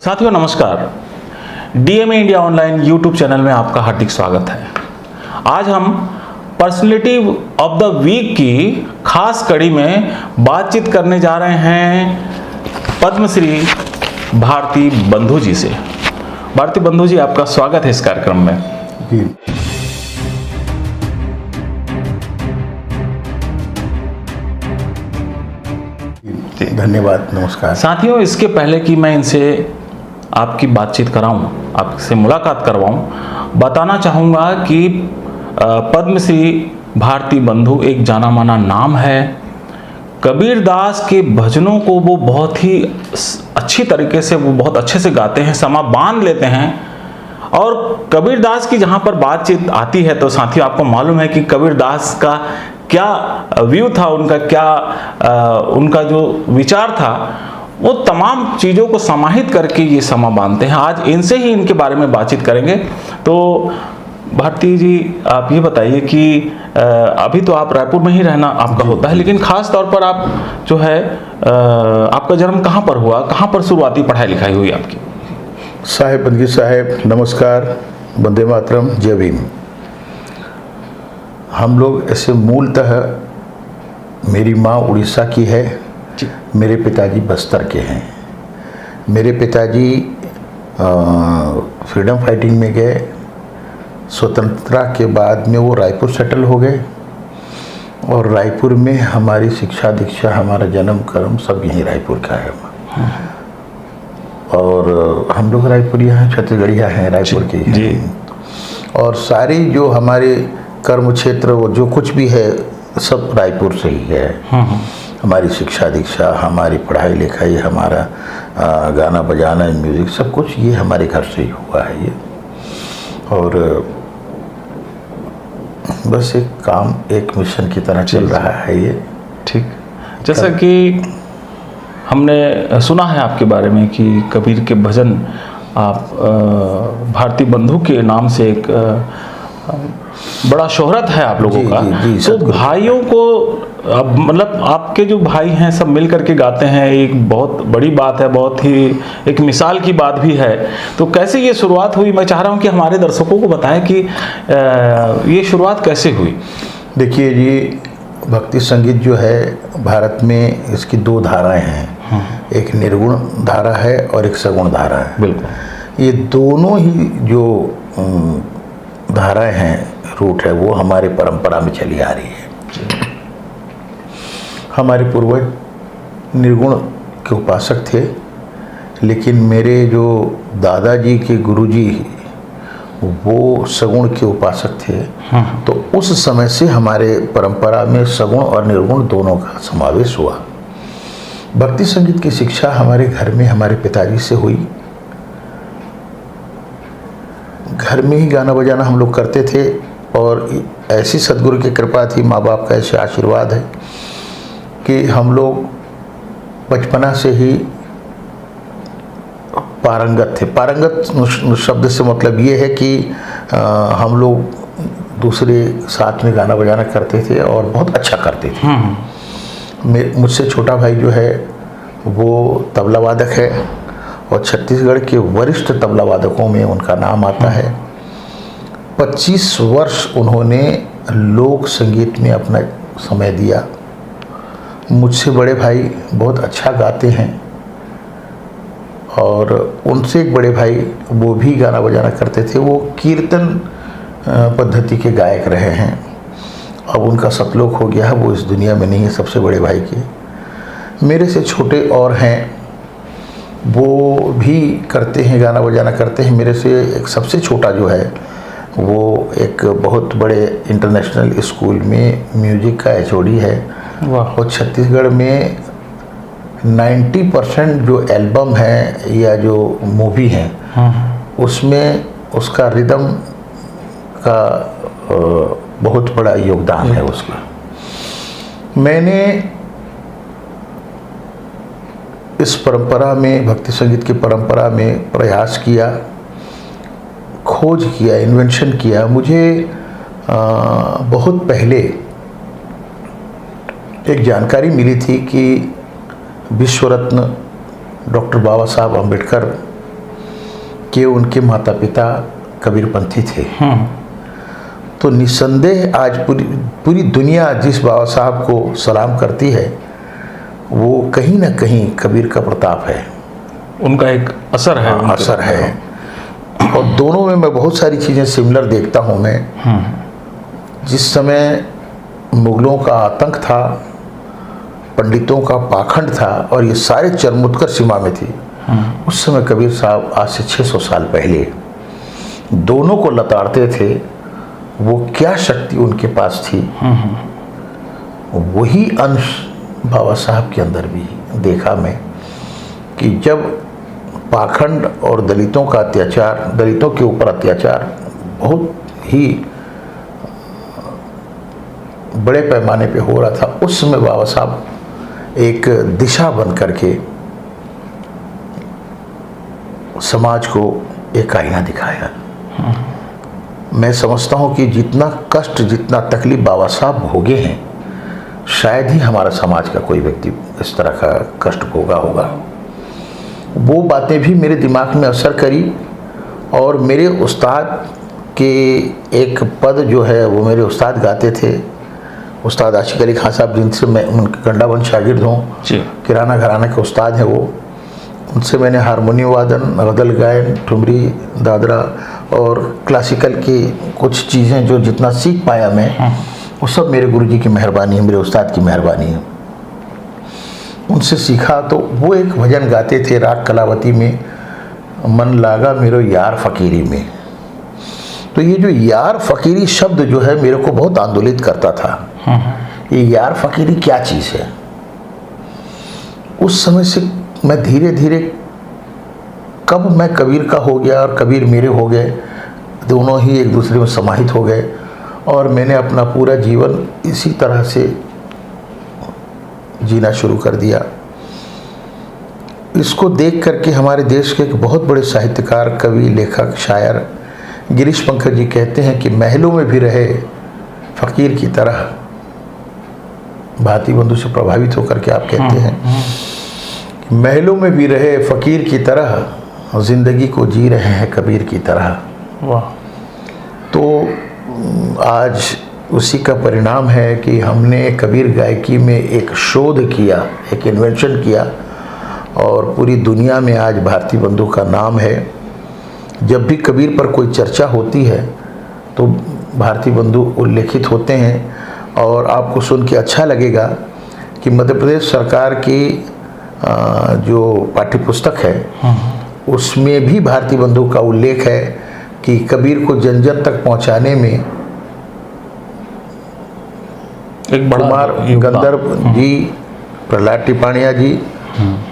साथियों नमस्कार। DMA India online YouTube channel में आपका हार्दिक स्वागत है। आज हम पर्सनैलिटी ऑफ द वीक की खास कड़ी में बातचीत करने जा रहे हैं पद्मश्री भारती बंधु जी से। भारती बंधु जी, आपका स्वागत है इस कार्यक्रम में। जी धन्यवाद, नमस्कार। साथियों, इसके पहले कि मैं इनसे आपकी बातचीत कराऊं, आपसे मुलाकात करवाऊं, बताना चाहूँगा कि पद्मश्री भारती बंधु एक जाना माना नाम है। कबीर दास के भजनों को वो बहुत ही अच्छी तरीके से, वो बहुत अच्छे से गाते हैं, समा बांध लेते हैं। और कबीर दास की जहाँ पर बातचीत आती है तो साथियों आपको मालूम है कि कबीर दास का क्या व्यू था, उनका क्या उनका जो विचार था, वो तमाम चीज़ों को समाहित करके ये समा बांधते हैं। आज इनसे ही इनके बारे में बातचीत करेंगे। तो भारती जी, आप ये बताइए कि अभी तो आप रायपुर में ही रहना आपका होता है, लेकिन ख़ास तौर पर आप जो है आपका जन्म कहाँ पर हुआ, कहाँ पर शुरुआती पढ़ाई लिखाई हुई आपकी? साहेब बंदगी साहेब नमस्कार, वंदे मातरम, जय भीम। हम लोग ऐसे मूलतः, मेरी माँ उड़ीसा की है, मेरे पिताजी बस्तर के हैं। मेरे पिताजी फ्रीडम फाइटिंग में गए, स्वतंत्रता के बाद में वो रायपुर सेटल हो गए और रायपुर में हमारी शिक्षा दीक्षा, हमारा जन्म कर्म सब यहीं रायपुर का है। और हम लोग रायपुरिया हैं, छत्तीसगढ़िया हैं, रायपुर के जी। और सारी जो हमारे कर्म क्षेत्र, वो जो कुछ भी है सब रायपुर से ही है। हमारी शिक्षा दीक्षा, हमारी पढ़ाई लिखाई, हमारा गाना बजाना, म्यूज़िक, सब कुछ ये हमारे घर से ही हुआ है ये। और बस एक काम, एक मिशन की तरह चल रहा है ये। ठीक, जैसा कि हमने सुना है आपके बारे में कि कबीर के भजन आप भारती बंधु के नाम से एक बड़ा शोहरत है आप लोगों का। तो भाइयों को, अब मतलब आपके जो भाई हैं सब मिल करके गाते हैं, एक बहुत बड़ी बात है, बहुत ही एक मिसाल की बात भी है। तो कैसे ये शुरुआत हुई, मैं चाह रहा हूँ कि हमारे दर्शकों को बताएं कि ये शुरुआत कैसे हुई। देखिए जी, भक्ति संगीत जो है भारत में, इसकी दो धाराएं हैं। एक निर्गुण धारा है और एक सगुण धारा है। बिल्कुल। ये दोनों ही जो धाराएं हैं, रूट है, वो हमारे परंपरा में चली आ रही है। हमारे पूर्वज निर्गुण के उपासक थे, लेकिन मेरे जो दादाजी के गुरुजी वो सगुण के उपासक थे। तो उस समय से हमारे परंपरा में सगुण और निर्गुण दोनों का समावेश हुआ। भक्ति संगीत की शिक्षा हमारे घर में हमारे पिताजी से हुई। घर में ही गाना बजाना हम लोग करते थे और ऐसी सदगुरु की कृपा थी, माँ बाप का ऐसे आशीर्वाद है कि हम लोग बचपना से ही पारंगत थे। पारंगत शब्द से मतलब ये है कि हम लोग दूसरे साथ में गाना बजाना करते थे और बहुत अच्छा करते थे। मुझसे छोटा भाई जो है वो तबला वादक है और छत्तीसगढ़ के वरिष्ठ तबला वादकों में उनका नाम आता है। 25 वर्ष उन्होंने लोक संगीत में अपना समय दिया। मुझसे बड़े भाई बहुत अच्छा गाते हैं और उनसे एक बड़े भाई, वो भी गाना बजाना करते थे। वो कीर्तन पद्धति के गायक रहे हैं। अब उनका सतलोक हो गया है, वो इस दुनिया में नहीं है, सबसे बड़े भाई के। मेरे से छोटे और हैं, वो भी करते हैं, गाना बजाना करते हैं। मेरे से एक सबसे छोटा जो है वो एक बहुत बड़े इंटरनेशनल स्कूल में म्यूजिक का एचओडी है। और छत्तीसगढ़ में 90% जो एल्बम है या जो मूवी है उसमें उसका रिदम का बहुत बड़ा योगदान है उसका। मैंने इस परंपरा में, भक्ति संगीत की परंपरा में प्रयास किया, खोज किया, इन्वेंशन किया। मुझे बहुत पहले एक जानकारी मिली थी कि विश्व रत्न डॉक्टर बाबा साहब अम्बेडकर कि उनके माता पिता कबीरपंथी थे, तो निस्संदेह आज पूरी दुनिया जिस बाबा साहब को सलाम करती है वो कहीं ना कहीं कबीर का प्रताप है, उनका एक असर है। हाँ, असर है। और दोनों में मैं बहुत सारी चीज़ें सिमिलर देखता हूँ मैं। जिस समय मुगलों का आतंक था, पंडितों का पाखंड था और ये सारे चरमोत्कर्ष सीमा में थी, उस समय कबीर साहब आज से 600 साल पहले दोनों को लताड़ते थे। वो क्या शक्ति उनके पास थी, वही अंश बाबा साहब के अंदर भी देखा मैं कि जब पाखंड और दलितों का अत्याचार, दलितों के ऊपर अत्याचार बहुत ही बड़े पैमाने पे हो रहा था, उस समय बाबा साहब एक दिशा बन करके समाज को एक आईना दिखाया। मैं समझता हूँ कि जितना कष्ट, जितना तकलीफ बाबा साहब भोगे हैं, शायद ही हमारा समाज का कोई व्यक्ति इस तरह का कष्ट भोगा होगा। वो बातें भी मेरे दिमाग में असर करी और मेरे उस्ताद के एक पद जो है वो मेरे उस्ताद गाते थे, उस्ताद आशिक अली खान साहब, जिनसे मैं उनके गंडाबंद शागिर्द हूँ, किराना घराना के उस्ताद हैं वो। उनसे मैंने हारमोनियम वादन, गज़ल गायन, ठुमरी, दादरा और क्लासिकल की कुछ चीज़ें जो जितना सीख पाया मैं, वो सब मेरे गुरुजी की मेहरबानी है, मेरे उस्ताद की मेहरबानी है। उनसे सीखा तो वो एक भजन गाते थे राग कलावती में, मन लागा मेरो यार फ़कीरी में। तो ये जो यार फ़कीरी शब्द जो है मेरे को बहुत आंदोलित करता था। ये यार फ़कीरी क्या चीज़ है। उस समय से मैं धीरे धीरे, कब मैं कबीर का हो गया और कबीर मेरे हो गए, दोनों ही एक दूसरे में समाहित हो गए और मैंने अपना पूरा जीवन इसी तरह से जीना शुरू कर दिया। इसको देख करके हमारे देश के एक बहुत बड़े साहित्यकार, कवि, लेखक, शायर गिरीश पंकज जी कहते हैं कि महलों में भी रहे फ़कीर की तरह। भारती बंधु से प्रभावित होकर के आप कहते हैं कि महलों में भी रहे फ़कीर की तरह, ज़िंदगी को जी रहे हैं कबीर की तरह। वाह। तो आज उसी का परिणाम है कि हमने कबीर गायकी में एक शोध किया, एक इन्वेंशन किया और पूरी दुनिया में आज भारती बंधु का नाम है। जब भी कबीर पर कोई चर्चा होती है तो भारती बंधु उल्लेखित होते हैं। और आपको सुन के अच्छा लगेगा कि मध्य प्रदेश सरकार की जो पाठ्यपुस्तक है उसमें भी भारती बंधु का उल्लेख है कि कबीर को जन जन तक पहुंचाने में एक बड़ा कुमार गंधर्व जी, प्रहलाद टिपाणिया जी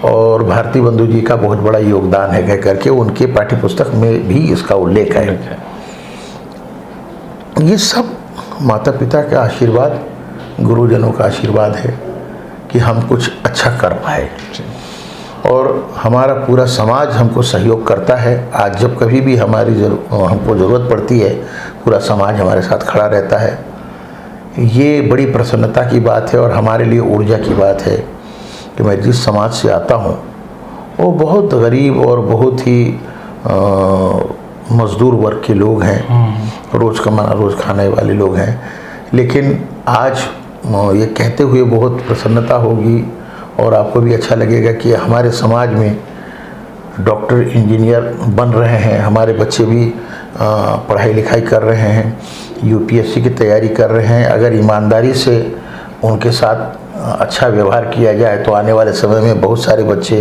और भारती बंधु जी का बहुत बड़ा योगदान है कह करके उनके पाठ्यपुस्तक में भी इसका उल्लेख है। ये सब माता पिता का आशीर्वाद, गुरुजनों का आशीर्वाद है कि हम कुछ अच्छा कर पाए और हमारा पूरा समाज हमको सहयोग करता है। आज जब कभी भी हमको ज़रूरत पड़ती है, पूरा समाज हमारे साथ खड़ा रहता है। ये बड़ी प्रसन्नता की बात है और हमारे लिए ऊर्जा की बात है कि मैं जिस समाज से आता हूँ वो बहुत गरीब और बहुत ही मज़दूर वर्ग के लोग हैं, रोज़ कमाना रोज़ खाने वाले लोग हैं। लेकिन आज ये कहते हुए बहुत प्रसन्नता होगी और आपको भी अच्छा लगेगा कि हमारे समाज में डॉक्टर, इंजीनियर बन रहे हैं, हमारे बच्चे भी पढ़ाई लिखाई कर रहे हैं, यूपीएससी की तैयारी कर रहे हैं। अगर ईमानदारी से उनके साथ अच्छा व्यवहार किया जाए तो आने वाले समय में बहुत सारे बच्चे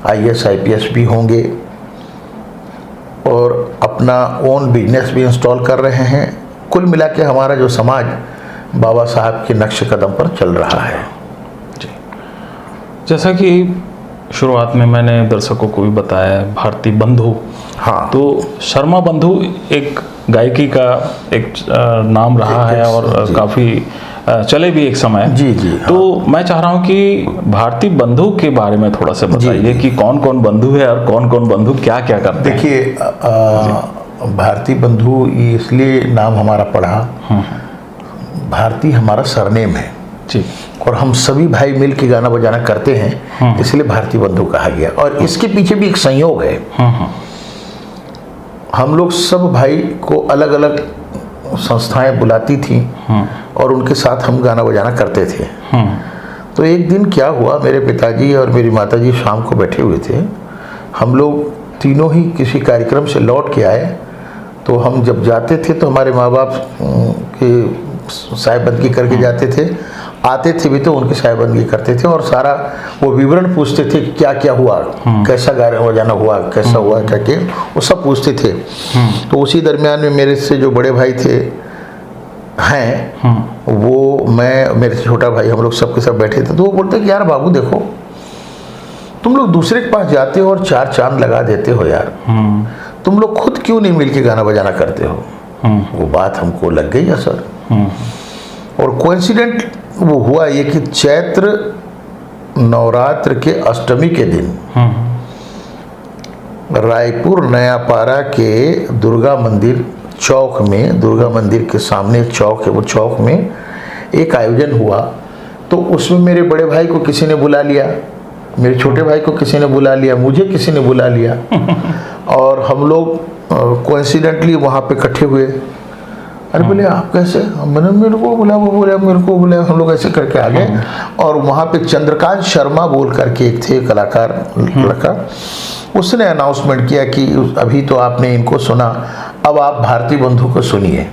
आईएएस, आईपीएस भी होंगे और अपना ओन बिजनेस भी इंस्टॉल कर रहे हैं। कुल मिला के हमारा जो समाज बाबा साहब के नक्श कदम पर चल रहा है। जी, जैसा कि शुरुआत में मैंने दर्शकों को भी बताया, भारती बंधु, हाँ, तो शर्मा बंधु एक गायकी का एक नाम रहा है और काफ़ी चले भी एक समय। जी जी। हाँ। तो मैं चाह रहा हूँ कि भारती बंधु के बारे में थोड़ा सा बताइए कि कौन कौन बंधु है और कौन कौन बंधु क्या क्या करते हैं। देखिए, भारती बंधु इसलिए नाम हमारा पड़ा, भारती हमारा सरनेम है जी, और हम सभी भाई मिल के गाना बजाना करते हैं, इसलिए भारती बंधु कहा गया। और इसके पीछे भी एक संयोग है। हम लोग सब भाई को अलग अलग संस्थाएं बुलाती थी और उनके साथ हम गाना बजाना करते थे। तो एक दिन क्या हुआ, मेरे पिताजी और मेरी माताजी शाम को बैठे हुए थे, हम लोग तीनों ही किसी कार्यक्रम से लौट के आए। तो हम जब जाते थे तो हमारे माँ बाप की साहिबंदगी करके जाते थे, आते थे भी तो उनकी साहिबंदगी करते थे और सारा वो विवरण पूछते थे कि क्या क्या हुआ, कैसा गाना बजाना हुआ, कैसा हुआ, क्या क्या, वो सब पूछते थे। तो उसी दरमियान में मेरे से जो बड़े भाई थे वो, मैं, मेरे छोटा भाई, हम लोग सबके सब बैठे थे। तो वो बोलते कि यार बाबू देखो, तुम लोग दूसरे के पास जाते हो और चार चांद लगा देते हो यार, तुम लोग खुद क्यों नहीं मिलके गाना बजाना करते हो। वो बात हमको लग गई असर। और कोइंसिडेंट वो हुआ ये कि चैत्र नवरात्र के अष्टमी के दिन रायपुर नयापाड़ा के दुर्गा मंदिर चौक में, दुर्गा मंदिर के सामने एक चौक है, वो चौक में एक आयोजन हुआ। तो उसमें मेरे बड़े भाई को किसी ने बुला लिया, मेरे छोटे भाई को किसी ने बुला लिया, मुझे किसी ने बुला लिया और हम लोग कोइंसिडेंटली वहाँ पे इकट्ठे हुए। अरे बोले आप कैसे, मैंने मेरे को बुला, वो बोला मेरे को बुला, हम लोग ऐसे करके आ गए। और वहाँ पे चंद्रकांत शर्मा बोल करके एक थे कलाकार लड़का, उसने अनाउंसमेंट किया कि अभी तो आपने इनको सुना, अब आप भारती बंधु को सुनिए।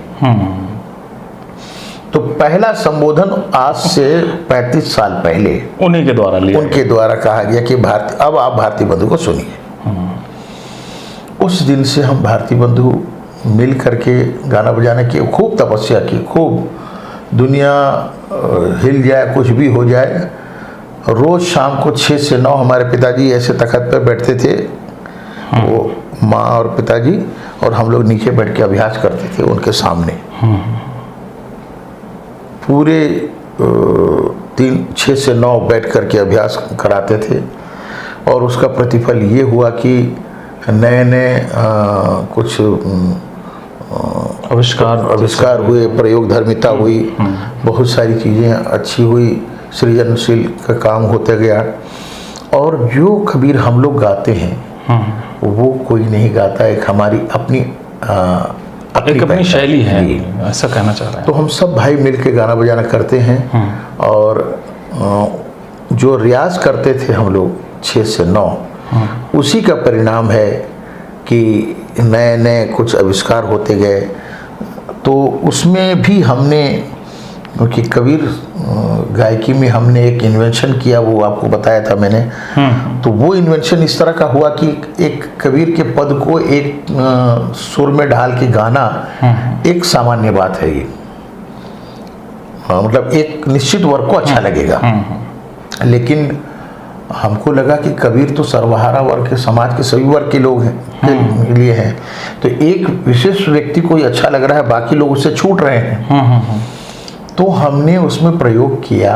तो पहला संबोधन आज से 35 साल पहले उन्हीं के द्वारा लिया, उनके द्वारा कहा गया कि अब आप भारती बंधु को सुनिए। उस दिन से हम भारती बंधु मिल करके गाना बजाने की खूब तपस्या की, खूब दुनिया हिल जाए कुछ भी हो जाए। रोज शाम को 6 से 9 हमारे पिताजी ऐसे तख्त पर बैठते थे, वो माँ और पिताजी, और हम लोग नीचे बैठ के अभ्यास करते थे उनके सामने। पूरे 6 से 9 बैठ करके अभ्यास कराते थे। और उसका प्रतिफल ये हुआ कि नए नए कुछ आविष्कार हुए, प्रयोग धर्मिता हुई, बहुत सारी चीज़ें अच्छी हुई, सृजनशील का काम होते गया। और जो कबीर हम लोग गाते हैं वो कोई नहीं गाता, एक हमारी अपनी अपनी शैली है, ऐसा कहना चाह रहे हैं। तो हम सब भाई मिल के गाना बजाना करते हैं। और जो रियाज करते थे हम लोग 6 से 9, उसी का परिणाम है कि नए नए कुछ आविष्कार होते गए। तो उसमें भी हमने, क्योंकि कबीर गायकी में हमने एक इन्वेंशन किया, वो आपको बताया था मैंने। तो वो इन्वेंशन इस तरह का हुआ कि एक कबीर के पद को एक सुर में ढाल के गाना एक सामान्य बात है ये, मतलब एक निश्चित वर्ग को अच्छा लगेगा। लेकिन हमको लगा कि कबीर तो सर्वहारा वर्ग के, समाज के सभी वर्ग के लोग हैं, के लिए हैं। तो एक विशेष व्यक्ति को ही अच्छा लग रहा है, बाकी लोग उससे छूट रहे हैं। तो हमने उसमें प्रयोग किया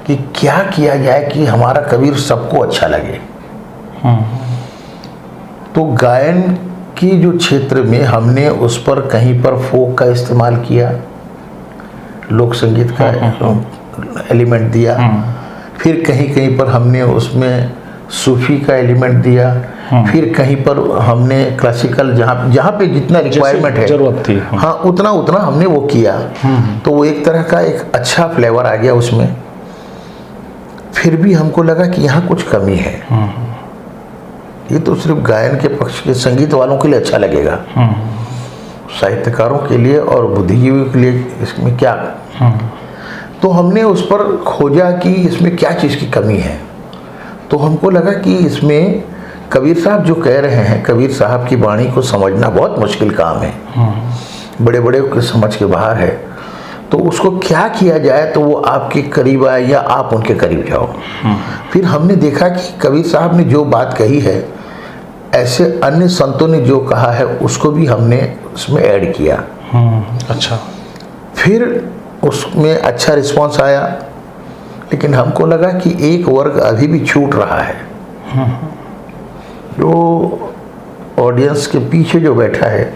कि क्या किया जाए कि हमारा कबीर सबको अच्छा लगे। तो गायन की जो क्षेत्र में हमने उस पर कहीं पर फोक का इस्तेमाल किया, लोक संगीत का एलिमेंट दिया। फिर कहीं कहीं पर हमने उसमें सूफी का एलिमेंट दिया। फिर कहीं पर हमने क्लासिकल, जहाँ पे जितना रिक्वायरमेंट है, जरूरत थी, हाँ उतना हमने वो किया। तो वो एक तरह का एक अच्छा फ्लेवर आ गया उसमें। फिर भी हमको लगा कि यहाँ कुछ कमी है। ये तो सिर्फ गायन के पक्ष के संगीत वालों के लिए अच्छा लगेगा, साहित्यकारों के लिए और बुद्धिजीवियों के लिए इसमें क्या। तो हमने उस पर खोजा कि इसमें क्या चीज़ की कमी है। तो हमको लगा कि इसमें कबीर साहब जो कह रहे हैं, कबीर साहब की वाणी को समझना बहुत मुश्किल काम है, बड़े बड़े के समझ के बाहर है। तो उसको क्या किया जाए तो वो आपके करीब आए या आप उनके करीब जाओ। फिर हमने देखा कि कबीर साहब ने जो बात कही है, ऐसे अन्य संतों ने जो कहा है, उसको भी हमने उसमें ऐड किया। अच्छा। फिर उसमें अच्छा रिस्पांस आया। लेकिन हमको लगा कि एक वर्ग अभी भी छूट रहा है, जो ऑडियंस के पीछे जो बैठा है,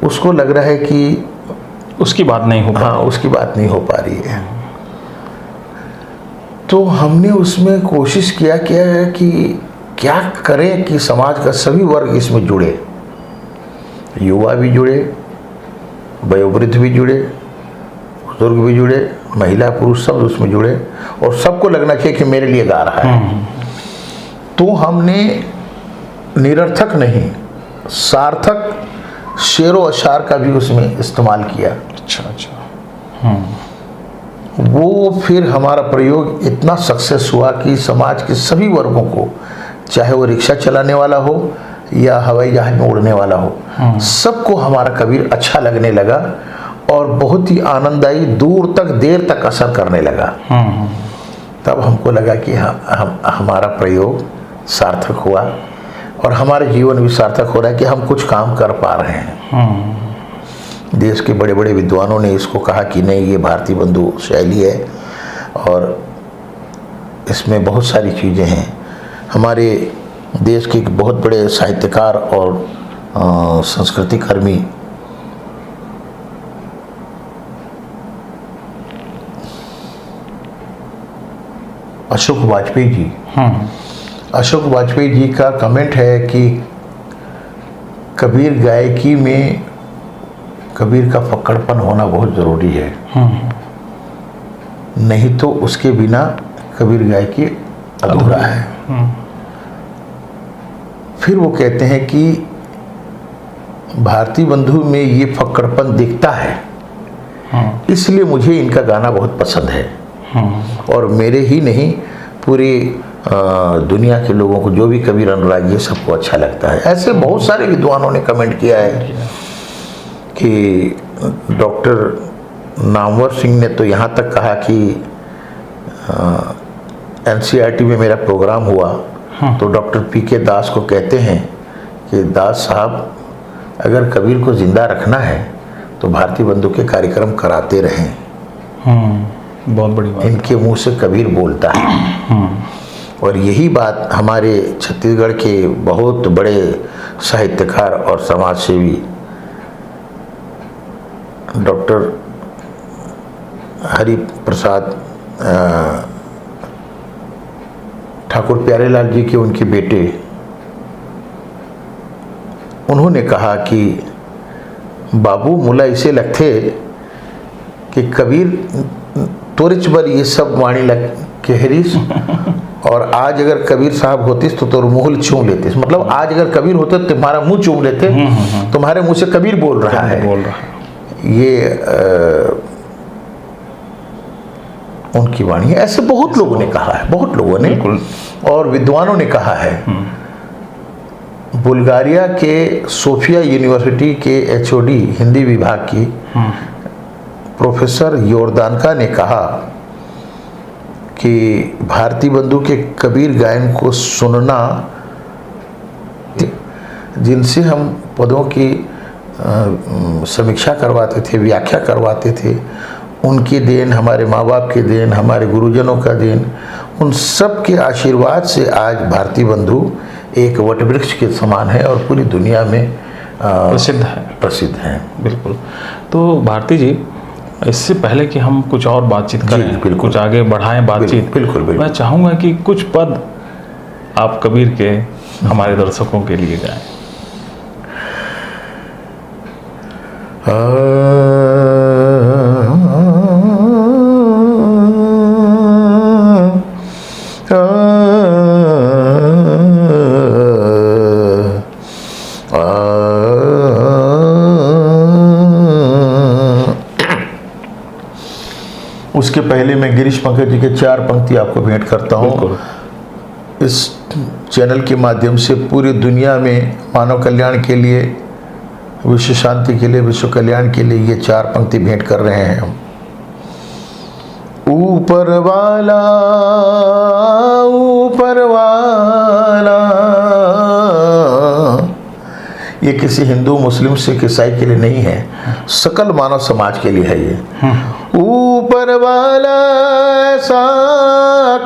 उसको लग रहा है कि उसकी बात नहीं हो, हाँ उसकी बात नहीं हो पा रही है। तो हमने उसमें कोशिश किया कि क्या करें कि समाज का सभी वर्ग इसमें जुड़े। युवा भी जुड़े, वयोवृद्ध भी जुड़े, बुजुर्ग भी जुड़े, महिला पुरुष सब उसमें जुड़े, और सबको लगना चाहिए कि मेरे लिए गा रहा है। तो हमने निरर्थक नहीं, सार्थक शेरो अशार का भी उसमें इस्तेमाल किया। अच्छा। वो फिर हमारा प्रयोग इतना सक्सेस हुआ कि समाज के सभी वर्गों को, चाहे वो रिक्शा चलाने वाला हो या हवाई जहाज में उड़ने वाला हो, सबको हमारा कबीर अच्छा लगने लगा और बहुत ही आनंददायी, दूर तक, देर तक असर करने लगा। तब हमको लगा कि हमारा प्रयोग सार्थक हुआ और हमारा जीवन भी सार्थक हो रहा है कि हम कुछ काम कर पा रहे हैं। देश के बड़े बड़े विद्वानों ने इसको कहा कि नहीं, ये भारतीय बंधु शैली है और इसमें बहुत सारी चीज़ें हैं। हमारे देश के एक बहुत बड़े साहित्यकार और संस्कृति कर्मी अशोक वाजपेयी जी, अशोक वाजपेयी जी का कमेंट है कि कबीर गायकी में कबीर का फक्कड़पन होना बहुत ज़रूरी है, नहीं तो उसके बिना कबीर गायकी अधूरा है। फिर वो कहते हैं कि भारतीय बंधु में ये फक्कड़पन दिखता है, इसलिए मुझे इनका गाना बहुत पसंद है और मेरे ही नहीं, पूरी दुनिया के लोगों को, जो भी कबीर अनुरागी है, सबको अच्छा लगता है। ऐसे बहुत सारे विद्वानों ने कमेंट किया है कि डॉक्टर नामवर सिंह ने तो यहाँ तक कहा कि NCERT में मेरा प्रोग्राम हुआ तो डॉक्टर PK दास को कहते हैं कि दास साहब, अगर कबीर को जिंदा रखना है तो भारतीय बंधु के कार्यक्रम कराते रहें। बहुत बड़ी बात, इनके मुंह से कबीर बोलता है। और यही बात हमारे छत्तीसगढ़ के बहुत बड़े साहित्यकार और समाज सेवी डॉक्टर हरि प्रसाद ठाकुर प्यारेलाल जी के उनके बेटे, उन्होंने कहा कि बाबू मुला इसे लगते कि कबीर तोरिच बर ये सब वाणी लग केहरीस, और आज अगर कबीर साहब होतीस तो मुँह चूम लेतीस। मतलब आज अगर कबीर होते तो तुम्हारा मुंह चूम लेते, तुम्हारे मुंह से कबीर बोल रहा है। ये उनकी वाणी है। ऐसे बहुत लोगों ने कहा है, बहुत लोगों ने और विद्वानों ने कहा है। बुल्गारिया के सोफिया यूनिवर्सिटी के HOD हिंदी विभाग की प्रोफेसर योर्दानका ने कहा कि भारतीय बंधु के कबीर गायन को सुनना, जिनसे हम पदों की समीक्षा करवाते थे, व्याख्या करवाते थे, उनकी देन, हमारे माँ बाप की देन, हमारे गुरुजनों का देन, उन सब के आशीर्वाद से आज भारतीय बंधु एक वटवृक्ष के समान है और पूरी दुनिया में प्रसिद्ध है। बिल्कुल। तो भारती जी, इससे पहले कि हम कुछ और बातचीत करें, कुछ आगे बढ़ाएं बातचीत, बिल्कुल, मैं चाहूँगा कि कुछ पद आप कबीर के हमारे दर्शकों के लिए गाएं। उसके पहले मैं गिरीश पंकज जी के 4 पंक्ति आपको भेंट करता हूँ। इस चैनल के माध्यम से पूरी दुनिया में मानव कल्याण के लिए, विश्व शांति के लिए, विश्व कल्याण के लिए ये 4 पंक्ति भेंट कर रहे हैं हम। ऊपर वाला, ऊपर वाला, ये किसी हिंदू, मुस्लिम, सिख, ईसाई के लिए नहीं है, सकल मानव समाज के लिए है ये। ऊपर वाला ऐसा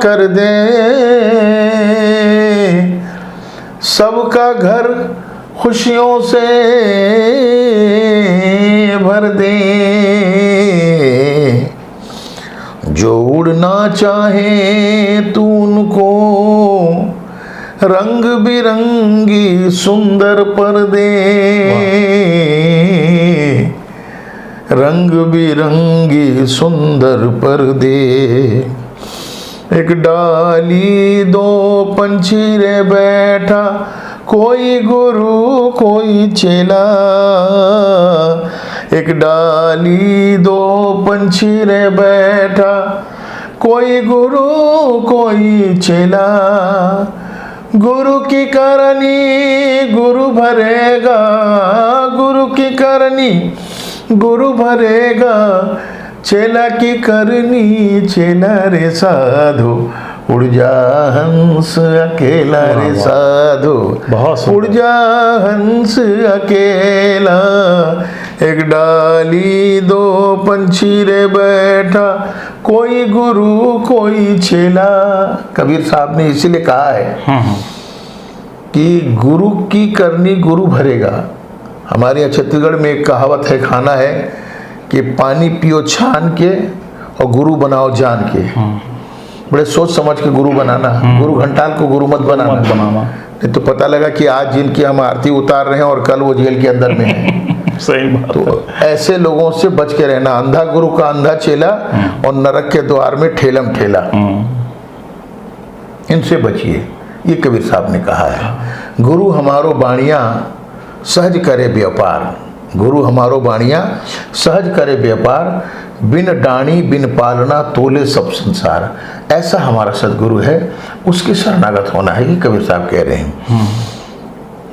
कर दे, सबका घर खुशियों से भर दे, जो उड़ना चाहे तू उनको रंग बिरंगी सुंदर पर्दे, रंग बिरंगी सुंदर पर्दे, एक डाली दो पंछी रे बैठा, कोई गुरु कोई चेला, एक डाली दो पंछी रे बैठा, कोई गुरु कोई चेला, गुरु की करनी गुरु भरेगा, गुरु की करनी गुरु भरेगा, चेला की करनी चेला रे साधु, उड़ जा हंस अकेला रे साधु, बहुत उड़ जा हंस अकेला, एक डाली दो पंछी रे बैठा, कोई गुरु कोई चेला। कबीर साहब ने इसीलिए कहा है कि गुरु की करनी गुरु भरेगा। हमारे यहाँ छत्तीसगढ़ में एक कहावत है, खाना है कि पानी पियो छान के और गुरु बनाओ जान के। बड़े सोच समझ के गुरु बनाना, गुरु घंटाल को गुरु मत बनाना। नहीं तो पता लगा कि आज जिनकी हम आरती उतार रहे हैं और कल वो जेल के अंदर में है। सही बात। तो ऐसे लोगों से बच के रहना। अंधा गुरु का अंधा चेला और नरक के द्वार में ठेलम ठेला, इनसे बचिए, ये कबीर साहब ने कहा है। गुरु हमारो बाणिया सहज करे व्यापार, गुरु हमारो बाणिया सहज करे व्यापार, बिन डाणी बिन पालना तोले सब संसार। ऐसा हमारा सदगुरु है, उसकी शरणागत होना है, ये कबीर साहब कह रहे हैं।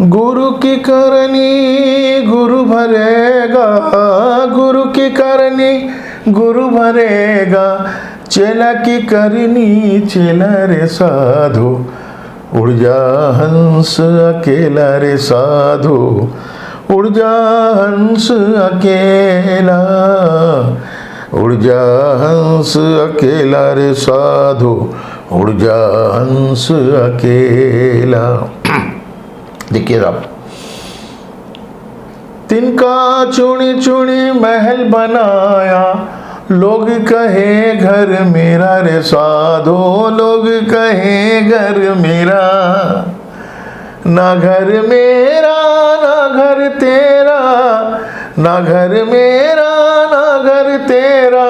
गुरु की करनी गुरु भरेगा, गुरु की करनी गुरु भरेगा, चेला की करनी चेला रे साधु, उड़ जा हंस अकेला रे साधु, उड़ जा हंस अकेला, उड़ जा हंस अकेला रे साधु, उड़ जा हंस अकेला। देखिए साहब, तिनका चुनी चुनी महल बनाया, लोग कहे घर मेरा रे साधो, लोग कहे घर मेरा, ना घर मेरा ना घर तेरा, ना घर मेरा ना घर तेरा,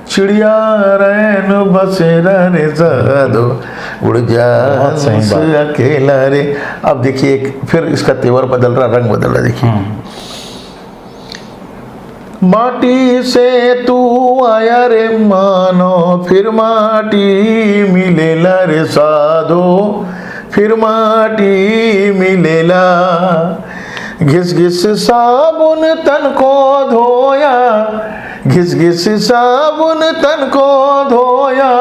चिड़िया रैन बसेरा रे साधो, उड़ जा हंस अकेला रे। अब देखिए फिर इसका तेवर बदल रहा, रंग बदल रहा। देखिए, माटी से तू आया रे मानो, फिर माटी मिलेला रे साधो, फिर माटी मिलेला, घिस घिस साबुन तन को धोया, घिस घिस साबुन तन को धोया,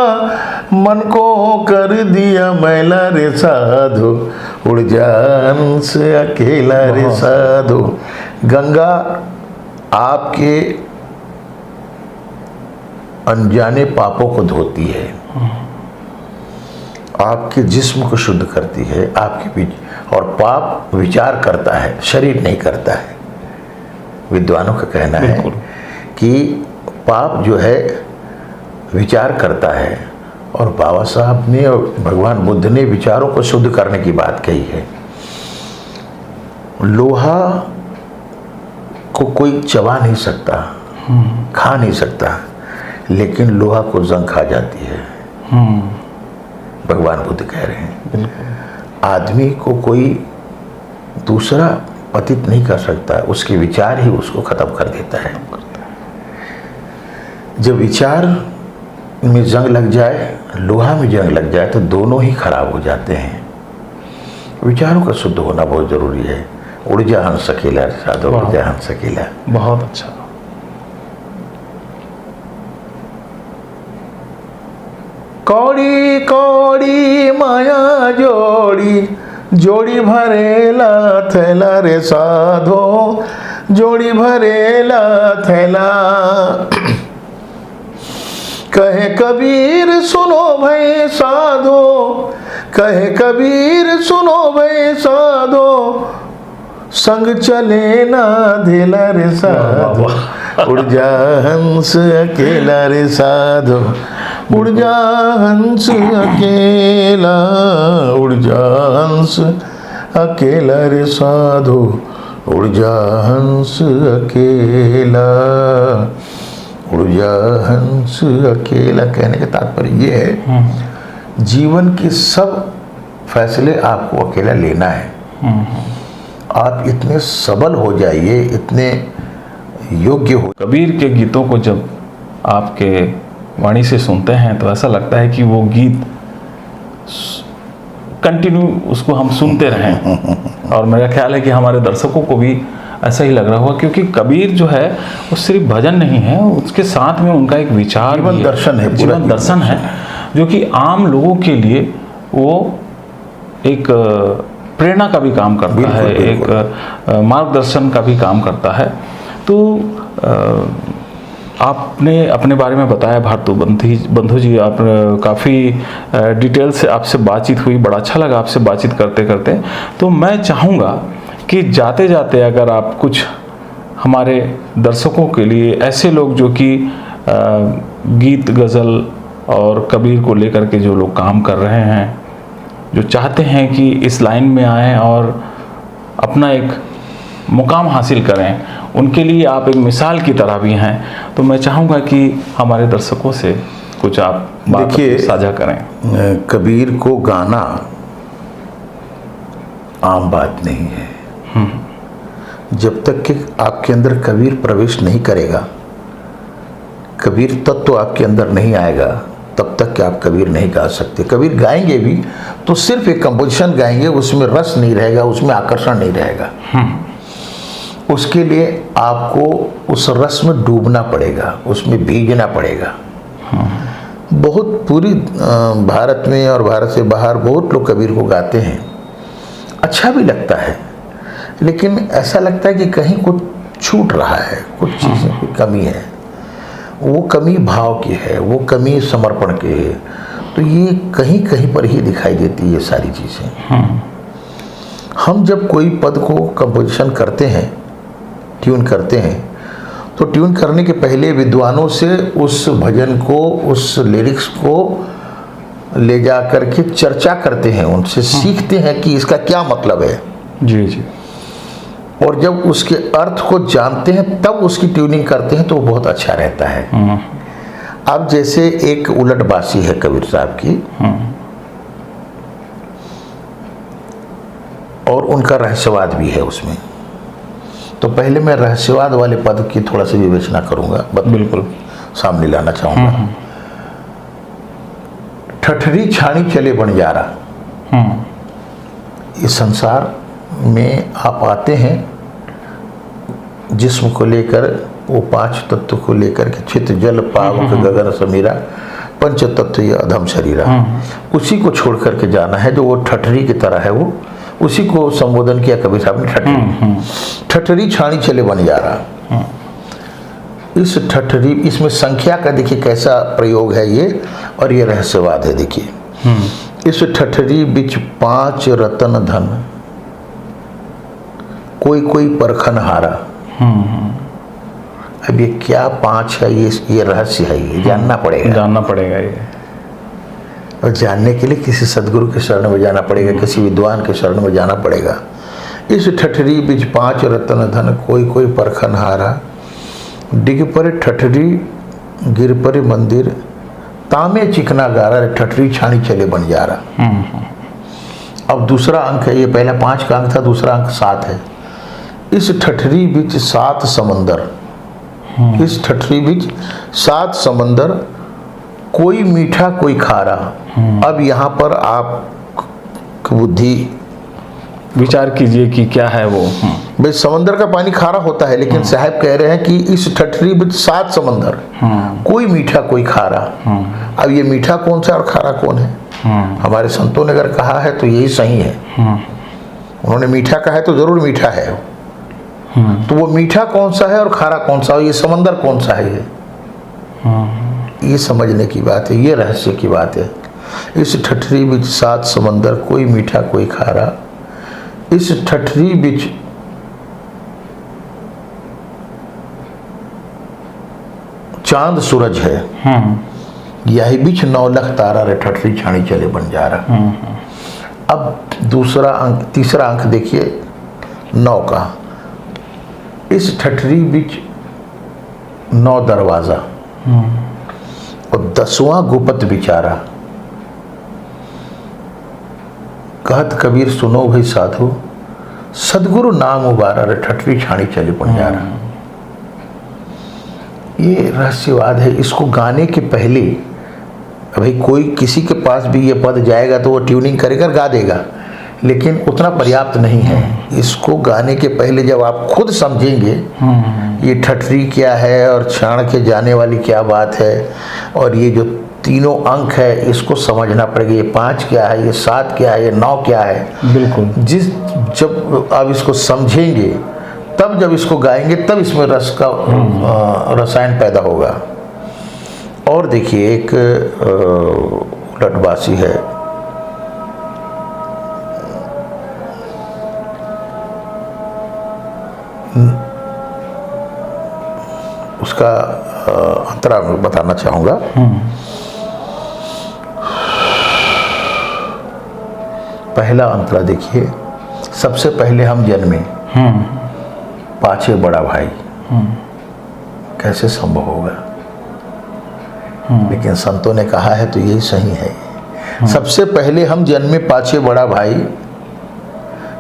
मन को कर दिया मैला रे साधु, उड़ जा हंस अकेला रे साधु। गंगा आपके अनजाने पापों को धोती है, आपके जिस्म को शुद्ध करती है, आपके और पाप विचार करता है, शरीर नहीं करता है। विद्वानों का कहना है कि पाप जो है विचार करता है, और बाबा साहब ने और भगवान बुद्ध ने विचारों को शुद्ध करने की बात कही है। लोहा को कोई चबा नहीं सकता, खा नहीं सकता, लेकिन लोहा को जंग खा जाती है। भगवान बुद्ध कह रहे हैं आदमी को कोई दूसरा पतित नहीं कर सकता, उसके विचार ही उसको खत्म कर देता है। जब विचार में जंग लग जाए, लोहा में जंग लग जाए, तो दोनों ही खराब हो जाते हैं। विचारों का शुद्ध होना बहुत जरूरी है। उड़ जा हंस अकेला साधु, उड़ जा हंस अकेला। बहुत अच्छा। कौड़ी कौड़ी माया जोड़ी, जोड़ी भरेला थैला रे साधो, जोड़ी भरेला थैला। कहे कबीर सुनो भाई साधो, कहे कबीर सुनो भाई साधो, संग चले ना धेला रे साधो, उड़ जा हंस अकेला रे साधो, उड़ जा हंस अकेला, उड़ जा हंस अकेला रे साधु, उड़ जा हंस अकेला, उड़ जा हंस अकेला। कहने का तात्पर्य ये है जीवन के सब फैसले आपको अकेला लेना है। आप इतने सबल हो जाइए, इतने योग्य हो। कबीर के गीतों को जब आपके वाणी से सुनते हैं तो ऐसा लगता है कि वो गीत कंटिन्यू उसको हम सुनते रहें। और मेरा ख्याल है कि हमारे दर्शकों को भी ऐसा ही लग रहा होगा, क्योंकि कबीर जो है वो सिर्फ भजन नहीं है, उसके साथ में उनका एक विचार जीवन दर्शन है, जीवन दर्शन है, जो कि आम लोगों के लिए वो एक प्रेरणा का भी काम करता है, एक मार्गदर्शन का भी काम करता है। तो आपने अपने बारे में बताया भारतू बंधु जी, आप काफ़ी डिटेल से आपसे बातचीत हुई, बड़ा अच्छा लगा आपसे बातचीत करते करते। तो मैं चाहूँगा कि जाते जाते अगर आप कुछ हमारे दर्शकों के लिए, ऐसे लोग जो कि गीत गज़ल और कबीर को लेकर के जो लोग काम कर रहे हैं, जो चाहते हैं कि इस लाइन में आएँ और अपना एक मुकाम हासिल करें, उनके लिए आप एक मिसाल की तरह भी हैं। तो मैं चाहूँगा कि हमारे दर्शकों से कुछ आप बात साझा करें। कबीर को गाना आम बात नहीं है। जब तक कि आपके अंदर कबीर प्रवेश नहीं करेगा, कबीर तत्व आपके अंदर नहीं आएगा, तब तक कि आप कबीर नहीं गा सकते। कबीर गाएंगे भी तो सिर्फ एक कंपोजिशन गाएंगे, उसमें रस नहीं रहेगा, उसमें आकर्षण नहीं रहेगा। उसके लिए आपको उस रस में डूबना पड़ेगा, उसमें भीगना पड़ेगा। बहुत पूरी भारत में और भारत से बाहर बहुत लोग कबीर को गाते हैं, अच्छा भी लगता है, लेकिन ऐसा लगता है कि कहीं कुछ छूट रहा है, कुछ चीज़ें की कमी है। वो कमी भाव की है, वो कमी समर्पण की है। तो ये कहीं कहीं पर ही दिखाई देती है ये सारी चीज़ें। हम जब कोई पद को कंपोजिशन करते हैं, ट्यून करते हैं, तो ट्यून करने के पहले विद्वानों से उस भजन को, उस लिरिक्स को ले जा कर के चर्चा करते हैं, उनसे सीखते हैं कि इसका क्या मतलब है। जी जी। और जब उसके अर्थ को जानते हैं तब उसकी ट्यूनिंग करते हैं, तो वो बहुत अच्छा रहता है। अब जैसे एक उलटबासी है कबीर साहब की, और उनका रहस्यवाद भी है उसमें। तो पहले मैं रहस्यवाद वाले पद की थोड़ा सा विवेचना करूंगा, बिल्कुल सामने लाना चाहूंगा। ठठरी छानी चले बंजारा, इस संसार में आप आते हैं जिस्म को लेकर, वो पांच तत्व को लेकर के, चित्त जल पावक गगन समीरा, पंच तत्व ये अधम शरीरा, उसी को छोड़ करके जाना है। जो वो ठठरी की तरह है, वो उसी को संबोधन किया कबीर साहब ने, ठठरी। ठठरी छानी चले बंजारा। इस ठठरी, इसमें संख्या का देखिए कैसा प्रयोग है ये, और ये रहस्यवाद है। देखिए, इस ठठरी बिच पांच रतन धन, कोई कोई परखन हारा। अब ये क्या पांच है, ये रहस्य है, ये जानना पड़ेगा ये। और जानने के लिए किसी सदगुरु के शरण में जाना पड़ेगा, किसी विद्वान के शरण में जाना पड़ेगा। इस ठठरी बिच पांच रतन धन, कोई कोई परखन हारा, डिग पर ठठरी गिर पर मंदिर, तामे चिकना गारा, ठठरी छानी चले बंजारा। अब दूसरा अंक है, ये पहला 5 का अंक था, दूसरा अंक 7 है। इस ठठरी बिच 7 समंदर, इस ठठरी बिच 7 समंदर, कोई मीठा कोई खारा। अब यहाँ पर आप बुद्धि विचार कीजिए कि क्या है वो। भाई समंदर का पानी खारा होता है, लेकिन साहब कह रहे हैं कि इस ठठरी बिच 7 समंदर, कोई मीठा कोई खारा। अब ये मीठा कौन सा और खारा कौन है? हमारे संतों ने अगर कहा है तो यही सही है। उन्होंने मीठा कहा है तो जरूर मीठा है। तो वो मीठा कौन सा है और खारा कौन सा, ये समंदर कौन सा है, ये समझने की बात है, ये रहस्य की बात है। इस ठठरी बिच 7 समंदर, कोई मीठा कोई खारा। इस ठठरी बिच चांद सूरज है, यही बीच 9 लाख तारा रे ठठरी छाणी चले बंजारा। अब तीसरा अंक देखिए 9 का। इस ठठरी बीच 9 दरवाजा और 10वां गुपत बिचारा। कहत कबीर सुनो भाई साधु, सदगुरु नाम उबारा रे ठठरी छाणी चले बंजारा। ये रहस्यवाद है। इसको गाने के पहले भाई कोई किसी के पास भी ये पद जाएगा तो वो ट्यूनिंग करेगा, गा देगा, लेकिन उतना पर्याप्त नहीं है। इसको गाने के पहले जब आप खुद समझेंगे ये ठठरी क्या है और छाण के जाने वाली क्या बात है, और ये जो तीनों अंक है इसको समझना पड़ेगा। ये 5 क्या है, ये 7 क्या है, ये 9 क्या है। बिल्कुल। जब आप इसको समझेंगे तब जब इसको गाएंगे तब इसमें रस का रसायन पैदा होगा। और देखिए एक उलटबासी है। उसका अंतरा मैं बताना चाहूँगा। पहला अंतरा देखिए, सबसे पहले हम जन्मे पाछे बड़ा भाई। कैसे संभव होगा? लेकिन संतों ने कहा है तो यही सही है। सबसे पहले हम जन्मे पाछे बड़ा भाई,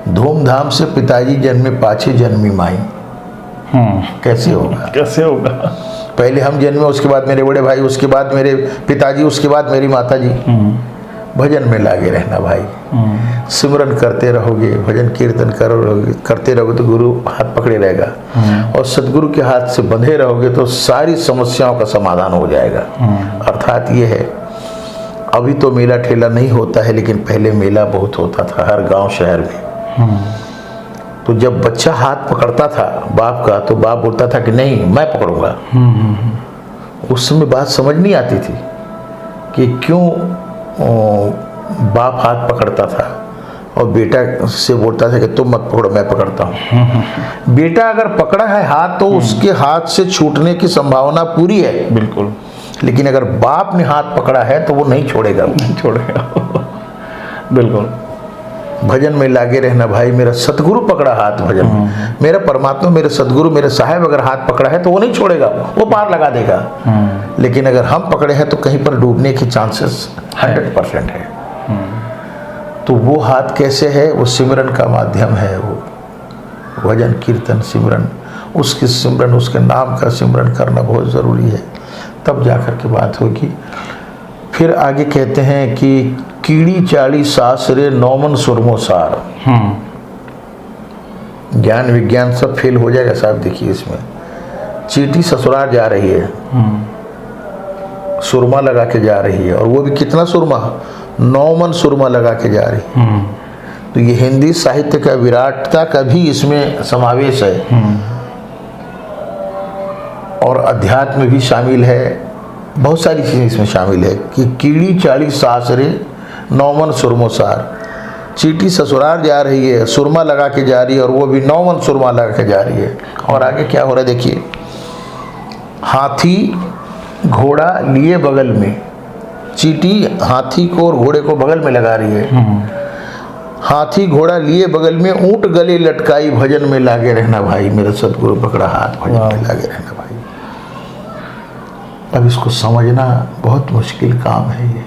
धूमधाम से पिताजी जन्मे पाछे जन्मी माई। कैसे होगा? कैसे होगा? पहले हम जन्मे, उसके बाद मेरे बड़े भाई, उसके बाद मेरे पिताजी, उसके बाद मेरी माता जी। भजन में लागे रहना भाई। सिमरन करते रहोगे, भजन कीर्तन करते रहोगे तो गुरु हाथ पकड़े रहेगा, और सदगुरु के हाथ से बंधे रहोगे तो सारी समस्याओं का समाधान हो जाएगा। अर्थात ये है, अभी तो मेला ठेला नहीं होता है, लेकिन पहले मेला बहुत होता था हर गांव शहर में। तो जब बच्चा हाथ पकड़ता था बाप का, तो बाप बोलता था कि नहीं मैं पकड़ूंगा। उस समय बात समझ नहीं आती थी कि क्यों बाप हाथ पकड़ता था और बेटा से बोलता था कि तुम मत पकड़ो मैं पकड़ता हूँ। बेटा अगर पकड़ा है हाथ तो उसके हाथ से छूटने की संभावना पूरी है। बिल्कुल। लेकिन अगर बाप ने हाथ पकड़ा है तो वो नहीं छोड़ेगा, नहीं छोड़ेगा। बिल्कुल। भजन में लागे रहना भाई। मेरा सतगुरु पकड़ा हाथ भजन में, मेरा परमात्मा, मेरे सदगुरु, मेरे साहेब अगर हाथ पकड़ा है तो वो नहीं छोड़ेगा, वो पार लगा देगा। लेकिन अगर हम पकड़े हैं तो कहीं पर डूबने के चांसेस 100% है। तो वो हाथ कैसे है? वो सिमरन का माध्यम है। वो भजन कीर्तन सिमरन, उसकी सिमरन, उसके नाम का सिमरन करना बहुत ज़रूरी है, तब जाकर के बात होगी। फिर आगे कहते हैं कि कीड़ी चाली सासरे नौमन सुरमो सार। ज्ञान विज्ञान सब फेल हो जाएगा साहब। देखिए इसमें चींटी ससुराल जा रही है, सुरमा लगा के जा रही है, और वो भी कितना सुरमा? 9 मन सुरमा लगा के जा रही है। तो ये हिंदी साहित्य का विराटता का भी इसमें समावेश है, और अध्यात्म भी शामिल है, बहुत सारी चीज़ें इसमें शामिल है। कि कीड़ी चाली सासरे 9 मन सुरमो सार। चींटी ससुराल जा रही है, सुरमा लगा के जा रही है, और वो भी 9 मन सुरमा लगा के जा रही है। और आगे क्या हो रहा है देखिए, हाथी घोड़ा लिए बगल में। चींटी हाथी को और घोड़े को बगल में लगा रही है। हाथी घोड़ा लिए बगल में, ऊंट गले लटकाई भजन में लागे रहना भाई। मेरा सतगुरु पकड़ा हाथ भजन में लागे रहना भाई। अब इसको समझना बहुत मुश्किल काम है ये।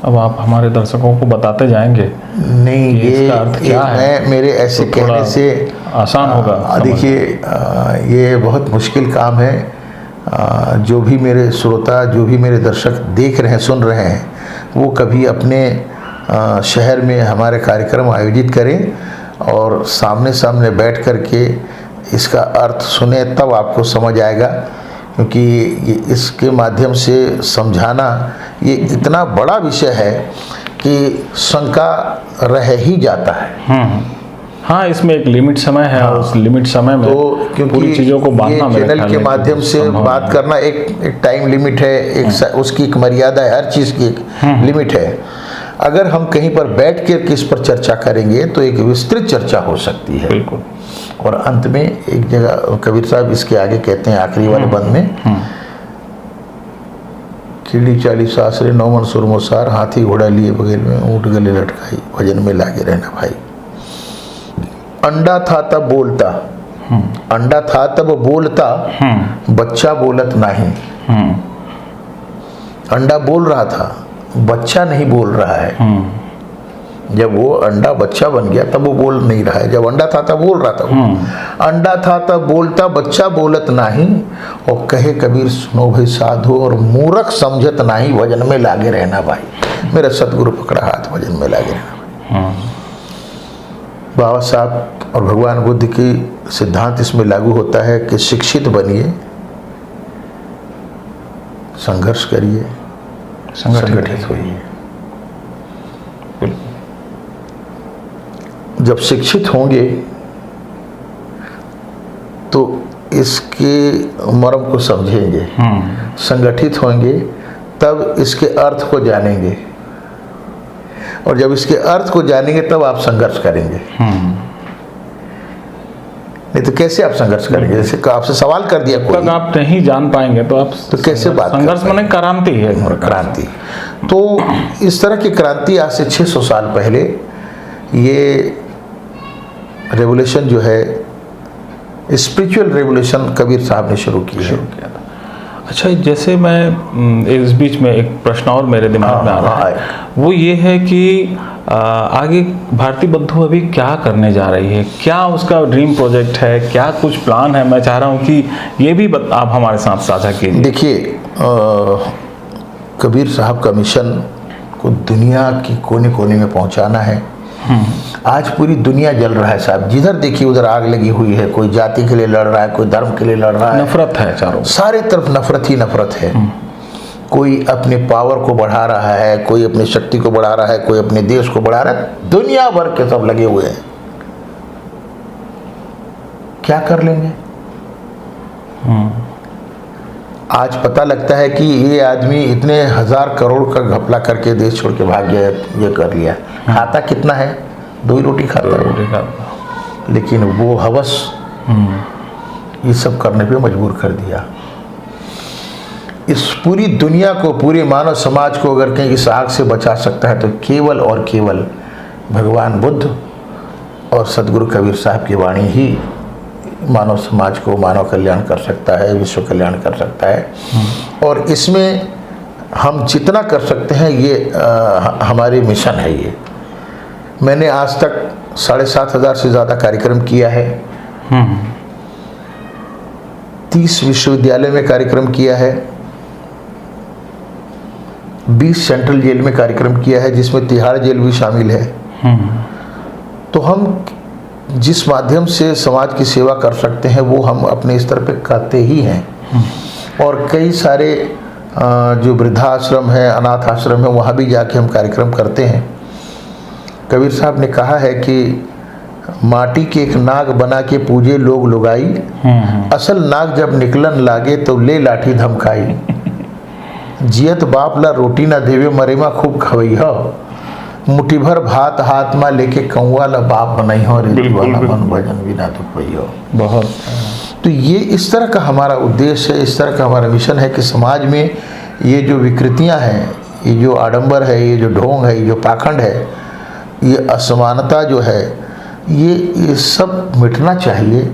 अब आप हमारे दर्शकों को बताते जाएंगे नहीं कि ये इसका अर्थ क्या है? मैं मेरे ऐसे तो कहने से आसान होगा। देखिए ये बहुत मुश्किल काम है। जो भी मेरे श्रोता, जो भी मेरे दर्शक देख रहे हैं, सुन रहे हैं, वो कभी अपने शहर में हमारे कार्यक्रम आयोजित करें और सामने सामने बैठ कर के इसका अर्थ सुने, तब आपको समझ आएगा। क्योंकि ये इसके माध्यम से समझाना ये इतना बड़ा विषय है कि शंका रह ही जाता है। हाँ, इसमें एक लिमिट समय है। हाँ, उस लिमिट समय में तो क्योंकि पूरी चीज़ों को बांधना ये चैनल के माध्यम से बात करना एक टाइम लिमिट है, एक उसकी एक मर्यादा है, हर चीज़ की एक लिमिट है। अगर हम कहीं पर बैठ कर किस पर चर्चा करेंगे तो एक विस्तृत चर्चा हो सकती है। बिल्कुल। और अंत में एक जगह कबीर साहब इसके आगे कहते हैं, आखिरी वाले बंद में, सीढ़ी 40 आसरे 9 मन सुरमोसार, हाथी घोड़ा लिए बगल में, ऊँट गले लटकाई, भजन में लागे रहना भाई। अंडा था तब बोलता, अंडा था तब बोलता, बच्चा बोलत नहीं। अंडा बोल रहा था, बच्चा नहीं बोल रहा है। जब वो अंडा बच्चा बन गया तब वो बोल नहीं रहा है, जब अंडा था तब बोल रहा था वो। अंडा था तब बोलता, बच्चा बोलत नहीं। और कहे कबीर सुनो भाई साधु, और मूर्ख समझत नहीं, भजन में लागे रहना भाई। मेरा सतगुरु पकड़ा हाथ, भजन में लागे रहना भाई। बाबा साहब और भगवान बुद्ध की सिद्धांत इसमें लागू होता है कि शिक्षित बनिए, संघर्ष करिए, संगठित होइए। जब शिक्षित होंगे तो इसके मर्म को समझेंगे, संगठित होंगे तब इसके अर्थ को जानेंगे, और जब इसके अर्थ को जानेंगे तब आप संघर्ष करेंगे। नहीं तो कैसे आप संघर्ष करेंगे? जैसे आपसे सवाल कर दिया कोई, तक आप नहीं जान पाएंगे तो आप तो कैसे बात कर संघर्ष माने क्रांति है, क्रांति। तो इस तरह की क्रांति आज से 600 साल पहले ये रेवोल्यूशन जो है, स्पिरिचुअल रेवोल्यूशन कबीर साहब ने शुरू किया था। अच्छा, जैसे मैं इस बीच में एक प्रश्न और मेरे दिमाग में आ रहा है, वो ये है कि आगे भारती बंधु अभी क्या करने जा रही है, क्या उसका ड्रीम प्रोजेक्ट है, क्या कुछ प्लान है? मैं चाह रहा हूँ कि ये भी आप हमारे साथ साझा कीजिए। देखिए, कबीर साहब का मिशन को दुनिया की कोने कोने में पहुंचाना है। आज पूरी दुनिया जल रहा है साहब, जिधर देखिए उधर आग लगी हुई है। कोई जाति के लिए लड़ रहा है, कोई धर्म के लिए लड़ रहा है, नफरत है चारों, सारे तरफ नफरत ही नफरत है। कोई अपने पावर को बढ़ा रहा है, कोई अपनी शक्ति को बढ़ा रहा है, कोई अपने देश को बढ़ा रहा है। दुनिया भर के सब लगे हुए हैं। क्या कर लेंगे? आज पता लगता है कि ये आदमी इतने 1000 करोड़ का घपला करके देश छोड़ के भाग गया, ये कर लिया। खाता कितना है? 2 ही रोटी खाता है, लेकिन वो हवस ये सब करने पे मजबूर कर दिया। इस पूरी दुनिया को, पूरे मानव समाज को अगर कहीं इस आग से बचा सकता है तो केवल और केवल भगवान बुद्ध और सदगुरु कबीर साहब की वाणी ही मानव समाज को मानव कल्याण कर सकता है, विश्व कल्याण कर सकता है। और इसमें हम जितना कर सकते हैं ये हमारी मिशन है। ये मैंने आज तक 7500 से ज़्यादा कार्यक्रम किया है। 30 विश्वविद्यालय में कार्यक्रम किया है, 20 सेंट्रल जेल में कार्यक्रम किया है, जिसमें तिहाड़ जेल भी शामिल है। तो हम जिस माध्यम से समाज की सेवा कर सकते हैं वो हम अपने स्तर पे करते ही हैं। और कई सारे जो वृद्धाश्रम है, अनाथ आश्रम है, वहाँ भी जाके हम कार्यक्रम करते हैं। कबीर साहब ने कहा है कि माटी के एक नाग बना के पूजे लोग लुगाई, असल नाग जब निकलन लागे तो ले लाठी धमकाई। जियत बाप ला रोटी ना देवे, मरेमा खूब खवैया, मुट्ठी भर भात हाथ में लेके कौआ ला बाप बनाई हो, रे वाला मन भजन बिना तो पइयो। बहुत। तो ये इस तरह का हमारा उद्देश्य है, इस तरह का हमारा मिशन है कि समाज में ये जो विकृतियां हैं, ये जो आडंबर है, ये जो ढोंग है, ये जो पाखंड है, ये असमानता जो है, ये सब मिटना चाहिए।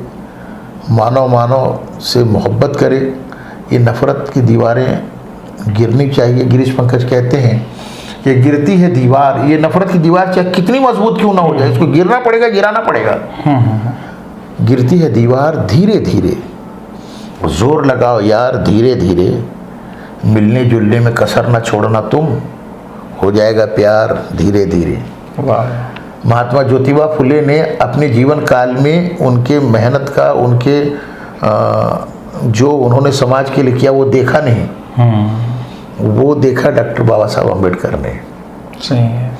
मानव से मोहब्बत करे, ये नफ़रत की दीवारें गिरनी चाहिए। गिरीश पंकज कहते हैं कि गिरती है दीवार, ये नफ़रत की दीवार चाहे कितनी मजबूत क्यों ना हो जाए, इसको गिरना पड़ेगा, गिराना पड़ेगा। गिरती है दीवार धीरे धीरे, जोर लगाओ यार धीरे धीरे, मिलने जुलने में कसर ना छोड़ना तुम, हो जाएगा प्यार धीरे धीरे। महात्मा ज्योतिबा फुले ने अपने जीवन काल में उनके मेहनत का, उनके जो उन्होंने समाज के लिए किया वो देखा नहीं, वो देखा डॉक्टर बाबा साहब अम्बेडकर ने। सही है।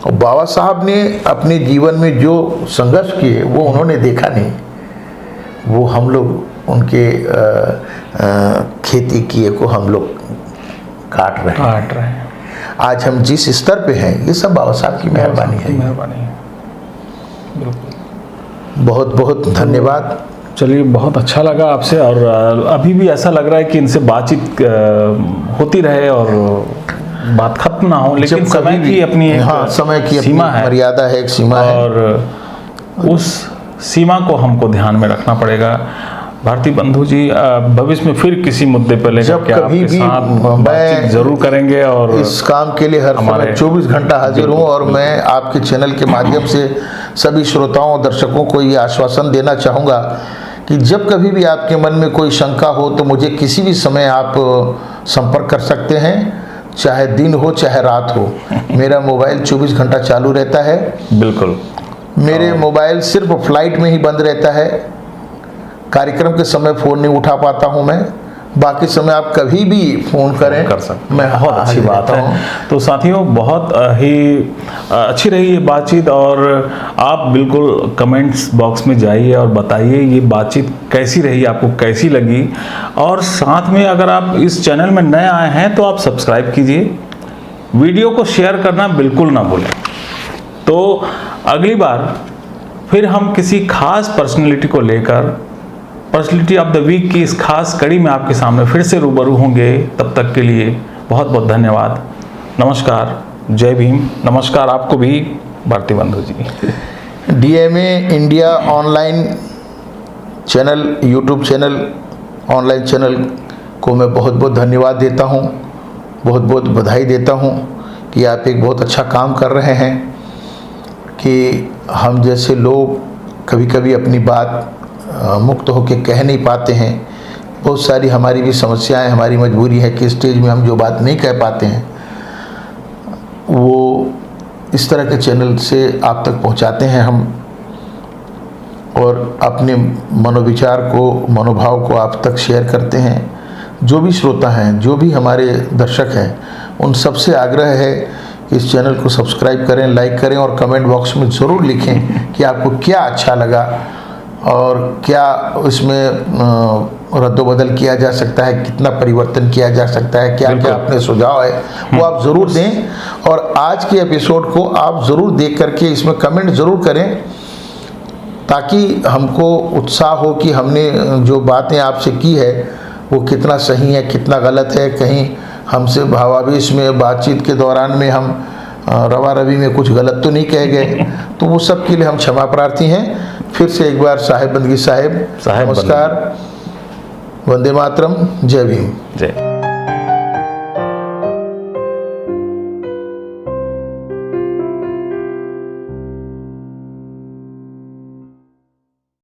और बाबा साहब ने अपने जीवन में जो संघर्ष किए वो उन्होंने देखा नहीं, वो हम लोग उनके खेती किए को हम लोग काट रहे हैं। आज हम जिस स्तर पे हैं ये सब बाबा साहब की मेहरबानी है। मेहरबानी है। बहुत बहुत धन्यवाद चलिए, बहुत अच्छा लगा आपसे, और अभी भी ऐसा लग रहा है कि इनसे बातचीत होती रहे और बात खत्म ना हो, लेकिन जब समय कभी भी- की अपनी एक हाँ, समय की सीमा अपनी है, मर्यादा है, एक सीमा है। और उस सीमा को हमको ध्यान में रखना पड़ेगा। भारती बंधु जी, भविष्य में फिर किसी मुद्दे पर लेकर जब के कभी आपके भी साथ मैं बातचीत जरूर करेंगे, और इस काम के लिए हर हमारे- समय 24 घंटा हाजिर हूँ। और मैं आपके चैनल के माध्यम से सभी श्रोताओं और दर्शकों को ये आश्वासन देना चाहूँगा कि जब कभी भी आपके मन में कोई शंका हो तो मुझे किसी भी समय आप संपर्क कर सकते हैं, चाहे दिन हो चाहे रात हो। मेरा मोबाइल 24 घंटा चालू रहता है। बिल्कुल, मेरे मोबाइल सिर्फ फ्लाइट में ही बंद रहता है, कार्यक्रम के समय फ़ोन नहीं उठा पाता हूँ मैं, बाकी समय आप कभी भी फ़ोन करें कर सकते, मैं बहुत अच्छी हाजिर बात रहता हूँ। है। तो साथियों, बहुत ही अच्छी रही ये बातचीत, और आप बिल्कुल कमेंट्स बॉक्स में जाइए और बताइए ये बातचीत कैसी रही, आपको कैसी लगी। और साथ में अगर आप इस चैनल में नए आए हैं तो आप सब्सक्राइब कीजिए, वीडियो को शेयर करना बिल्कुल ना भूलें। तो अगली बार फिर हम किसी खास पर्सनैलिटी को लेकर, पर्सनैलिटी ऑफ द वीक की इस खास कड़ी में आपके सामने फिर से रूबरू होंगे। तब तक के लिए बहुत बहुत धन्यवाद। नमस्कार, जय भीम। नमस्कार आपको भी भारती बंधु जी। DMA India online channel, YouTube channel, online channel को मैं बहुत बहुत धन्यवाद देता हूँ, बहुत बहुत बधाई देता हूँ कि आप एक बहुत अच्छा काम कर रहे हैं, कि हम जैसे लोग कभी कभी अपनी बात मुक्त होकर कह नहीं पाते हैं। बहुत सारी हमारी भी समस्याएं, हमारी मजबूरी है कि स्टेज में हम जो बात नहीं कह पाते हैं वो इस तरह के चैनल से आप तक पहुंचाते हैं हम, और अपने मनोविचार को, मनोभाव को आप तक शेयर करते हैं। जो भी श्रोता हैं, जो भी हमारे दर्शक हैं, उन सबसे आग्रह है कि इस चैनल को सब्सक्राइब करें, लाइक करें, और कमेंट बॉक्स में ज़रूर लिखें कि आपको क्या अच्छा लगा और क्या इसमें रद्दोबदल किया जा सकता है, कितना परिवर्तन किया जा सकता है, क्या क्या अपने सुझाव है वो आप ज़रूर दें। और आज के एपिसोड को आप ज़रूर देख करके इसमें कमेंट ज़रूर करें, ताकि हमको उत्साह हो कि हमने जो बातें आपसे की है वो कितना सही है, कितना गलत है। कहीं हमसे भावावेश में बातचीत के दौरान में हम रवा रवी में कुछ गलत तो नहीं कह गए, तो वो सब के लिए हम क्षमा प्रार्थी हैं। फिर से एक बार साहेब बंदगी साहेब, नमस्कार, वंदे मातरम, जय भीम। जय।